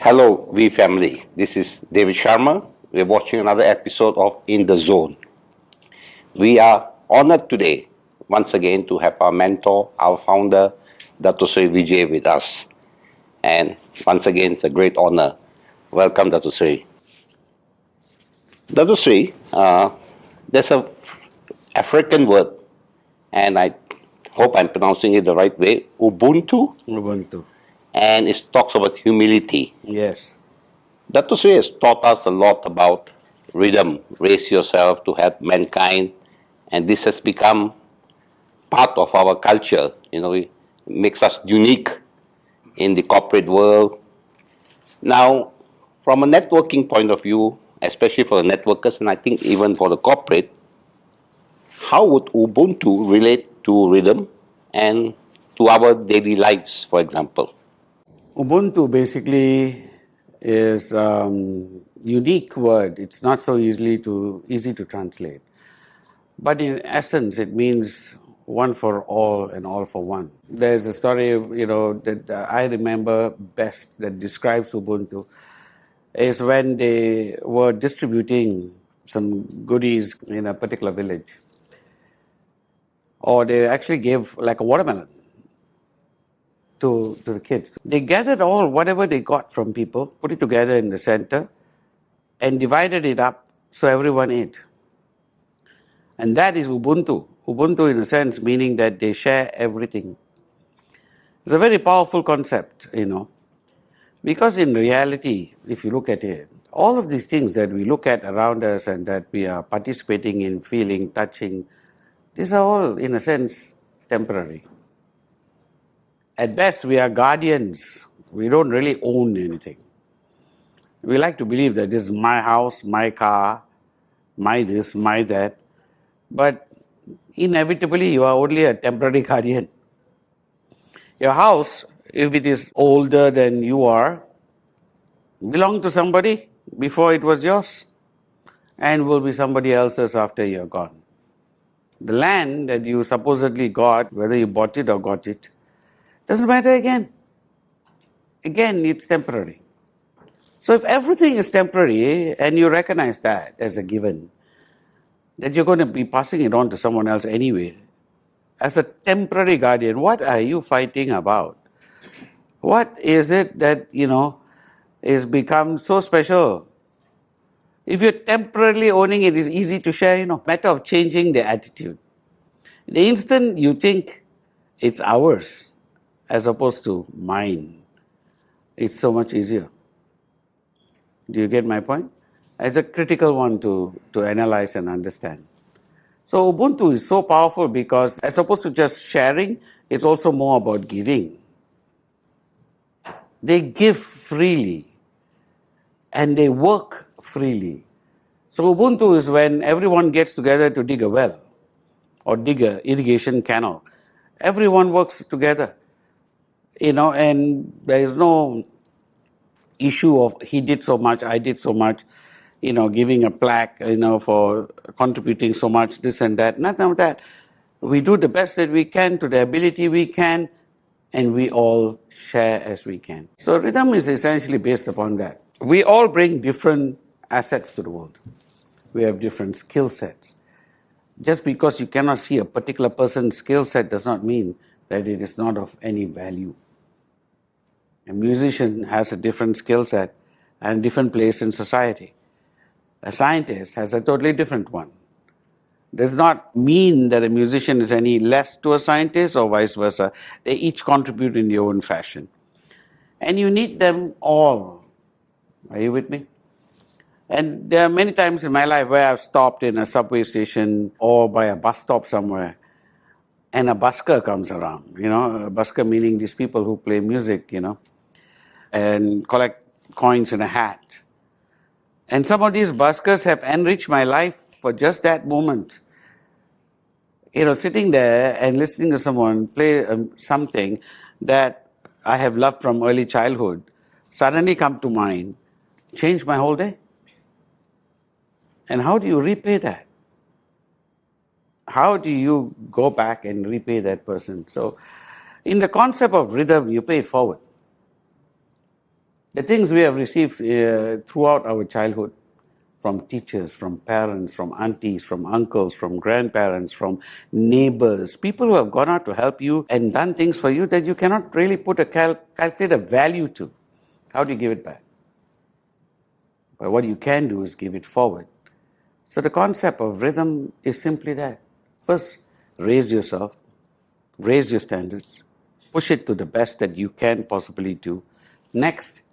Hello, V family. This is David Sharma. We're watching another episode of In the Zone. We are honored today, once again, to have our mentor, our founder, Dr. Sri Vijay, with us. And once again, it's a great honor. Welcome, Dr. Sri. Dr. Sri, there's a African word, and I hope I'm pronouncing it the right way, Ubuntu, Ubuntu. and it talks about humility. Yes. Dr. Sri has taught us a lot about rhythm, raise yourself to help mankind, and this has become part of our culture. It makes us unique in the corporate world. Now, from a networking point of view, especially for the networkers, and I think even for the corporate, how would Ubuntu relate to rhythm and to our daily lives, for example? Ubuntu basically is unique word. It's not so easy to translate. But in essence, it means one for all and all for one. There's a story, that I remember best that describes Ubuntu is when they were distributing some goodies in a particular village. Or they actually gave like a watermelon to the kids. They gathered whatever they got from people, put it together in the center, and divided it up so everyone ate. And that is Ubuntu. Ubuntu, in a sense, meaning that they share everything. It's a very powerful concept, because in reality, if you look at it, all of these things that we look at around us and that we are participating in, feeling, touching, these are all, in a sense, temporary. At best, we are guardians. We don't really own anything. We like to believe that this is my house, my car, my this, my that. But inevitably, you are only a temporary guardian. Your house, if it is older than you are, belonged to somebody before it was yours and will be somebody else's after you're gone. The land that you supposedly got, whether you bought it or got it, doesn't matter again. Again, it's temporary. So if everything is temporary and you recognize that as a given, that you're going to be passing it on to someone else anyway, as a temporary guardian, what are you fighting about? What is it that, is become so special? If you're temporarily owning it, it's easy to share, matter of changing the attitude. The instant you think it's ours, as opposed to mine, it's so much easier. Do you get my point? It's a critical one to analyze and understand. So Ubuntu is so powerful because as opposed to just sharing, it's also more about giving. They give freely and they work freely. So Ubuntu is when everyone gets together to dig a well or dig an irrigation canal. Everyone works together. And there is no issue of he did so much, I did so much, giving a plaque, for contributing so much, this and that. Nothing of that. We do the best that we can to the ability we can, and we all share as we can. So rhythm is essentially based upon that. We all bring different assets to the world. We have different skill sets. Just because you cannot see a particular person's skill set does not mean that it is not of any value. A musician has a different skill set and a different place in society. A scientist has a totally different one. Does not mean that a musician is any less to a scientist or vice versa. They each contribute in their own fashion. And you need them all. Are you with me? And there are many times in my life where I've stopped in a subway station or by a bus stop somewhere and a busker comes around. A busker meaning these people who play music, and collect coins in a hat. And some of these buskers have enriched my life for just that moment. Sitting there and listening to someone play something that I have loved from early childhood, suddenly come to mind, changed my whole day. And how do you repay that? How do you go back and repay that person? So, in the concept of rhythm, you pay it forward. The things we have received throughout our childhood, from teachers, from parents, from aunties, from uncles, from grandparents, from neighbors, people who have gone out to help you and done things for you that you cannot really put a calculated value to. How do you give it back? But what you can do is give it forward. So the concept of rhythm is simply that. First, raise yourself, raise your standards, push it to the best that you can possibly do. Next,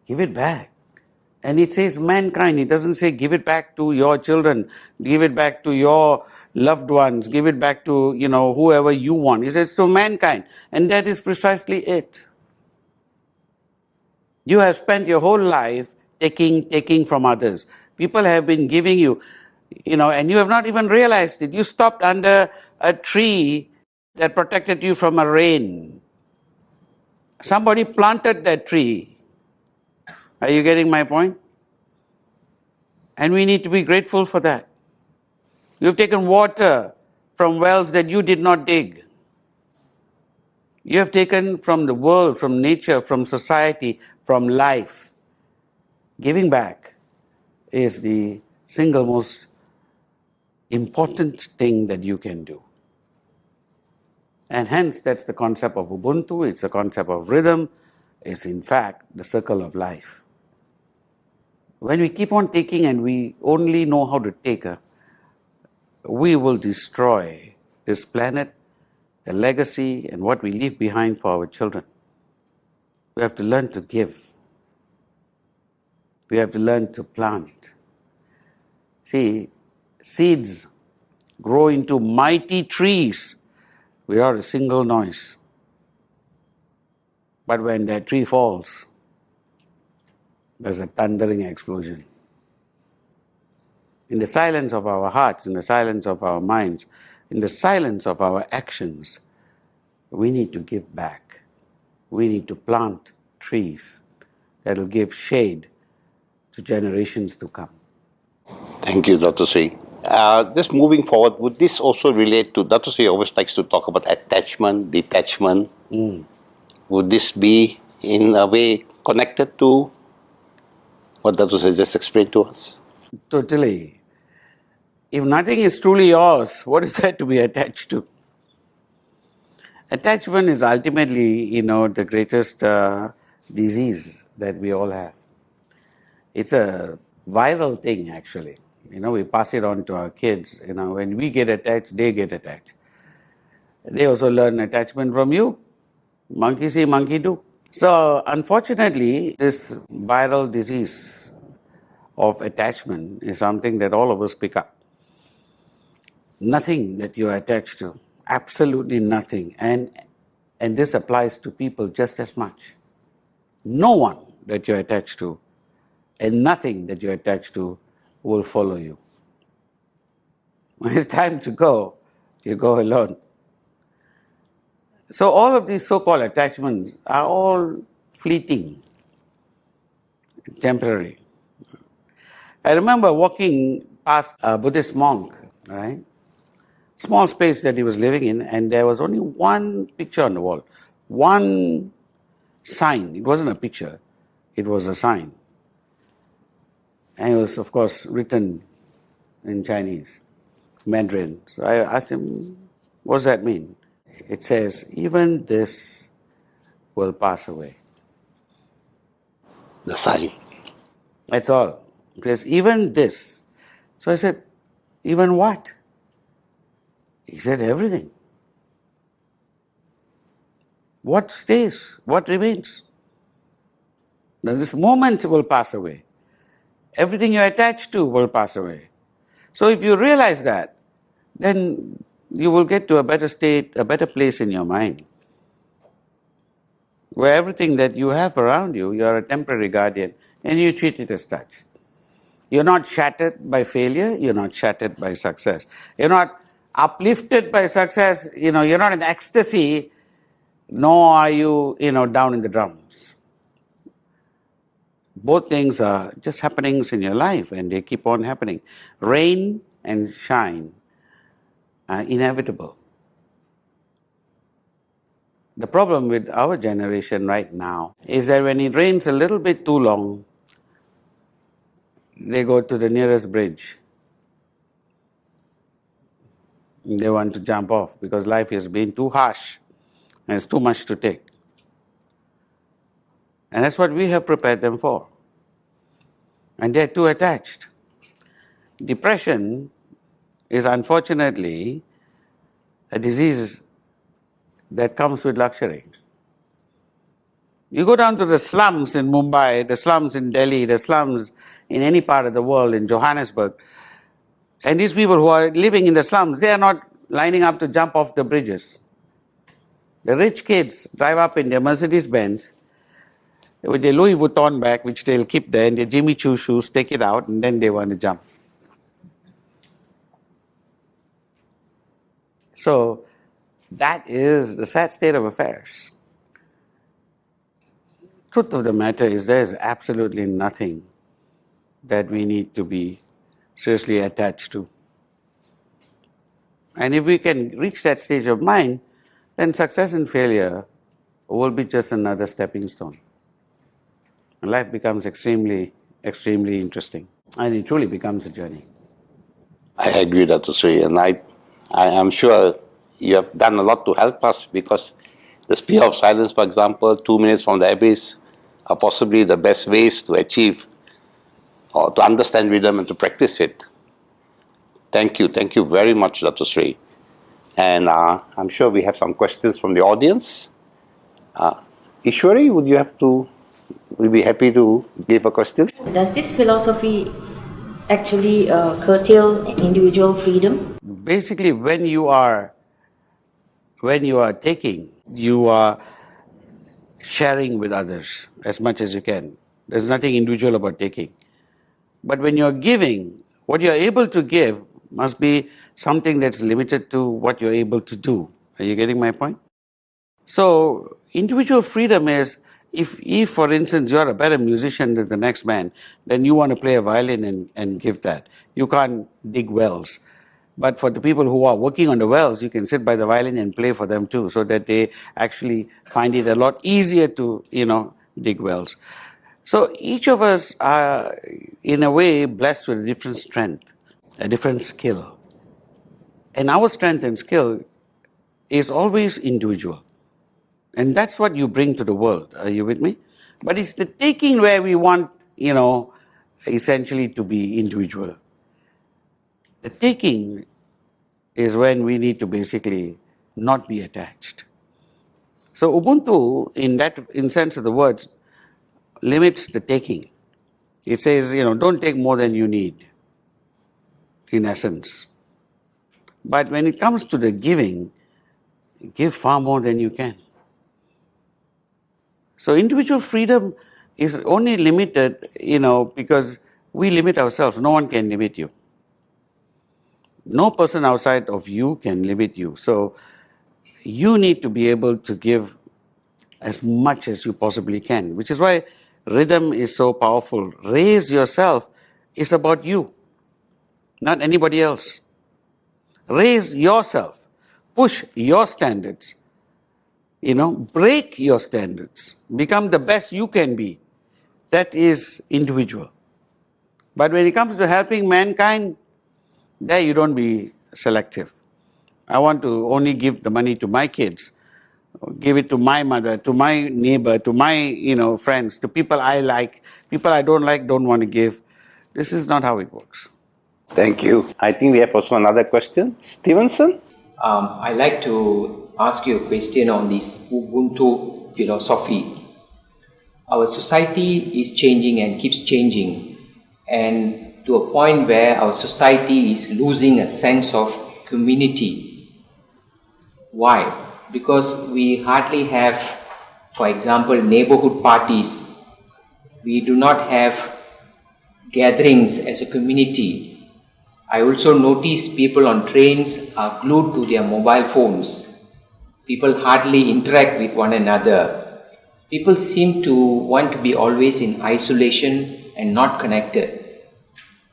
give it back. And it says mankind. It doesn't say give it back to your children, give it back to your loved ones, give it back to, whoever you want. It says to mankind. And that is precisely it. You have spent your whole life taking from others. People have been giving you, and you have not even realized it. You stopped under a tree that protected you from a rain. Somebody planted that tree. Are you getting my point? And we need to be grateful for that. You've taken water from wells that you did not dig. You have taken from the world, from nature, from society, from life. Giving back is the single most important thing that you can do. And hence, that's the concept of Ubuntu. It's the concept of rhythm. It's in fact the circle of life. When we keep on taking and we only know how to take, we will destroy this planet, the legacy, and what we leave behind for our children. We have to learn to give. We have to learn to plant. See, seeds grow into mighty trees without a single noise. But when that tree falls, there's a thundering explosion. In the silence of our hearts, in the silence of our minds, in the silence of our actions, we need to give back. We need to plant trees that will give shade to generations to come. Thank you, Dr. Sri. Just moving forward, would this also relate to, Dr. Sri always likes to talk about attachment, detachment. Would this be in a way connected to what Dr. Sri just explained to us? Totally. If nothing is truly yours, what is there to be attached to? Attachment is ultimately, the greatest disease that we all have. It's a viral thing, actually. We pass it on to our kids. When we get attached, they get attached. They also learn attachment from you. Monkey see, monkey do. So, unfortunately, this viral disease of attachment is something that all of us pick up. Nothing that you are attached to, absolutely nothing. And this applies to people just as much. No one that you're attached to and nothing that you're attached to will follow you. When it's time to go, you go alone. So all of these so-called attachments are all fleeting, temporary. I remember walking past a Buddhist monk, right? Small space that he was living in, and there was only one picture on the wall, one sign. It wasn't a picture, it was a sign. And it was, of course, written in Chinese, Mandarin. So I asked him, what does that mean? It says, even this will pass away. The sign. That's all. It says, even this. So I said, even what? He said, everything. What stays? What remains? Now this moment will pass away. Everything you're attached to will pass away. So if you realize that, then you will get to a better state, a better place in your mind, where everything that you have around you, you're a temporary guardian, and you treat it as such. You're not shattered by failure, you're not shattered by success. You're not uplifted by success, you're not in ecstasy, nor are you, down in the drums. Both things are just happenings in your life, and they keep on happening. Rain and shine are inevitable. The problem with our generation right now is that when it rains a little bit too long, they go to the nearest bridge. They want to jump off because life has been too harsh and it's too much to take. And that's what we have prepared them for. And they're too attached. Depression is unfortunately a disease that comes with luxury. You go down to the slums in Mumbai, the slums in Delhi, the slums in any part of the world, in Johannesburg, and these people who are living in the slums, they are not lining up to jump off the bridges. The rich kids drive up in their Mercedes-Benz with their Louis Vuitton bag, which they'll keep there, and their Jimmy Choo shoes, take it out, and then they want to jump. So that is the sad state of affairs. Truth of the matter is there is absolutely nothing that we need to be seriously attached to. And if we can reach that stage of mind, then success and failure will be just another stepping stone. And life becomes extremely, extremely interesting. And it truly becomes a journey. I agree, Dr. Sri, and I am sure you have done a lot to help us, because the spear of silence, for example, 2 minutes from the abyss, are possibly the best ways to achieve or to understand rhythm and to practice it. Thank you very much, Dr. Sri. And I'm sure we have some questions from the audience. Ishwari, would be happy to give a question? Does this philosophy actually curtail individual freedom? Basically, when you are taking, you are sharing with others as much as you can. There's nothing individual about taking. But when you're giving, what you're able to give must be something that's limited to what you're able to do. Are you getting my point? So, individual freedom is, if for instance, you're a better musician than the next man, then you want to play a violin and give that. You can't dig wells. But for the people who are working on the wells, you can sit by the violin and play for them too, so that they actually find it a lot easier to, dig wells. So each of us are, in a way, blessed with a different strength, a different skill. And our strength and skill is always individual. And that's what you bring to the world. Are you with me? But it's the taking where we want, essentially to be individual. The taking is when we need to basically not be attached. So Ubuntu, in sense of the words, limits the taking. It says, don't take more than you need, in essence. But when it comes to the giving, give far more than you can. So individual freedom is only limited, because we limit ourselves. No one can limit you. No person outside of you can limit you. So you need to be able to give as much as you possibly can, which is why rhythm is so powerful. Raise yourself is about you, not anybody else. Raise yourself. Push your standards. Break your standards. Become the best you can be. That is individual. But when it comes to helping mankind, there you don't be selective. I want to only give the money to my kids, give it to my mother, to my neighbor, to my, friends, to people I like. People I don't like, don't want to give. This is not how it works. Thank you. I think we have also another question. Stevenson? I'd like to ask you a question on this Ubuntu philosophy. Our society is changing and keeps changing, and to a point where our society is losing a sense of community. Why? Because we hardly have, for example, neighborhood parties. We do not have gatherings as a community. I also notice people on trains are glued to their mobile phones. People hardly interact with one another. People seem to want to be always in isolation and not connected.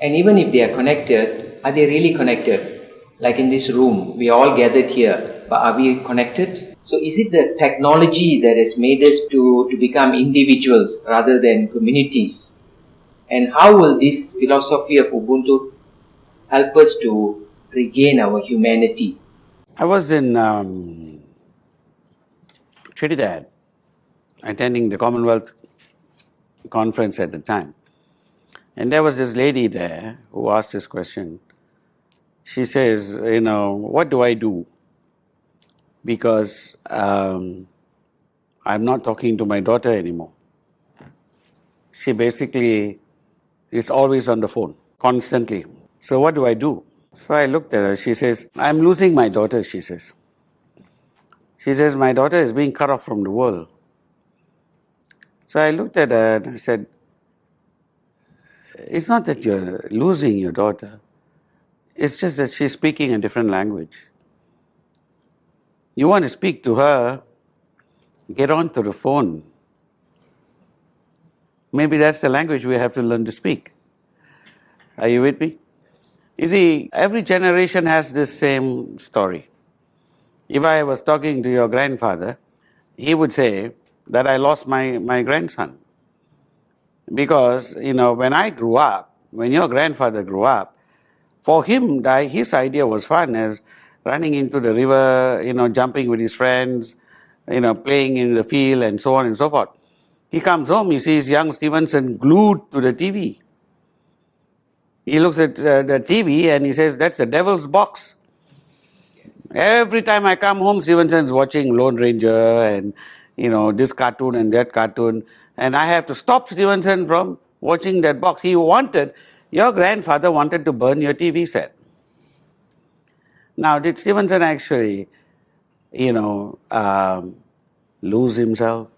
And even if they are connected, are they really connected? Like in this room, we are all gathered here, but are we connected? So is it the technology that has made us to become individuals rather than communities? And how will this philosophy of Ubuntu help us to regain our humanity? I was in Trinidad attending the Commonwealth conference at the time. And there was this lady there who asked this question. She says, what do I do? Because I'm not talking to my daughter anymore. She basically is always on the phone, constantly. So what do I do? So I looked at her. She says, I'm losing my daughter, she says. She says, my daughter is being cut off from the world. So I looked at her and I said, it's not that you're losing your daughter. It's just that she's speaking a different language. You want to speak to her, get onto the phone. Maybe that's the language we have to learn to speak. Are you with me? You see, every generation has this same story. If I was talking to your grandfather, he would say that I lost my grandson. Because, when I grew up, when your grandfather grew up, for him, his idea was fun as running into the river, jumping with his friends, playing in the field and so on and so forth. He comes home, he sees young Stevenson glued to the TV. He looks at the TV and he says, that's the devil's box. Every time I come home, Stevenson's watching Lone Ranger and, this cartoon and that cartoon. And I have to stop Stevenson from watching that box. Your grandfather wanted to burn your TV set. Now, did Stevenson actually, lose himself?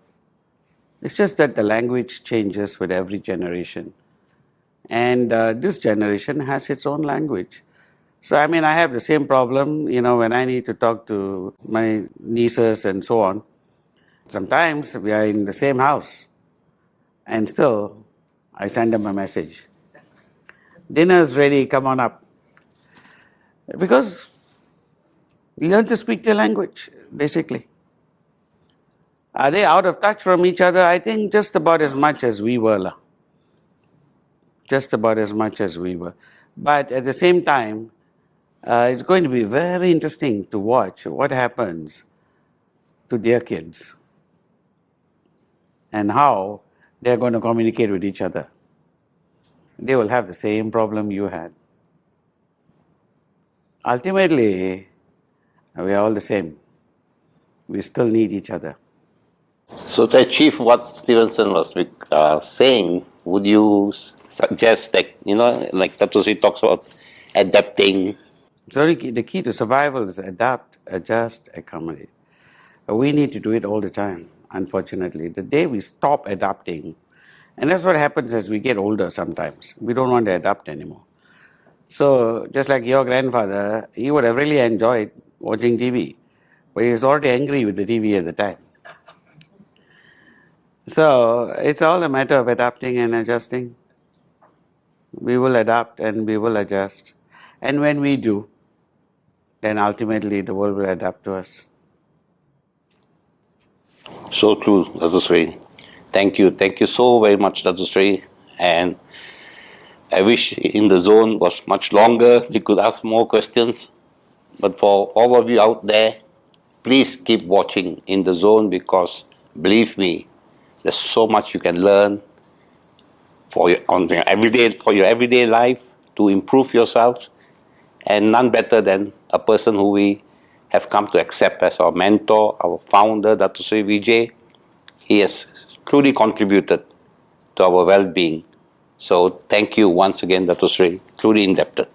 It's just that the language changes with every generation. And this generation has its own language. So, I have the same problem, when I need to talk to my nieces and so on. Sometimes we are in the same house and still I send them a message. Dinner's ready, come on up. Because we learn to speak their language, basically. Are they out of touch from each other? I think just about as much as we were. Just about as much as we were. But at the same time, it's going to be very interesting to watch what happens to their kids and how they're going to communicate with each other. They will have the same problem you had. Ultimately, we are all the same. We still need each other. So to achieve what Stevenson was saying, would you suggest that, like Tatusi talks about adapting? So the key to survival is adapt, adjust, accommodate. We need to do it all the time, unfortunately. The day we stop adapting, and that's what happens as we get older sometimes. We don't want to adapt anymore. So just like your grandfather, he would have really enjoyed watching TV, but he was already angry with the TV at the time. So it's all a matter of adapting and adjusting. We will adapt and we will adjust. And when we do, then ultimately the world will adapt to us. So true, Dr. Sri. Thank you. Thank you so very much, Dr. Sri. And I wish In the Zone was much longer. We could ask more questions. But for all of you out there, please keep watching In the Zone, because believe me, there's so much you can learn for your everyday life to improve yourself, and none better than a person who we have come to accept as our mentor, our founder, Dr. Sri Vijay. He has truly contributed to our well-being. So thank you once again, Dr. Sri, truly indebted.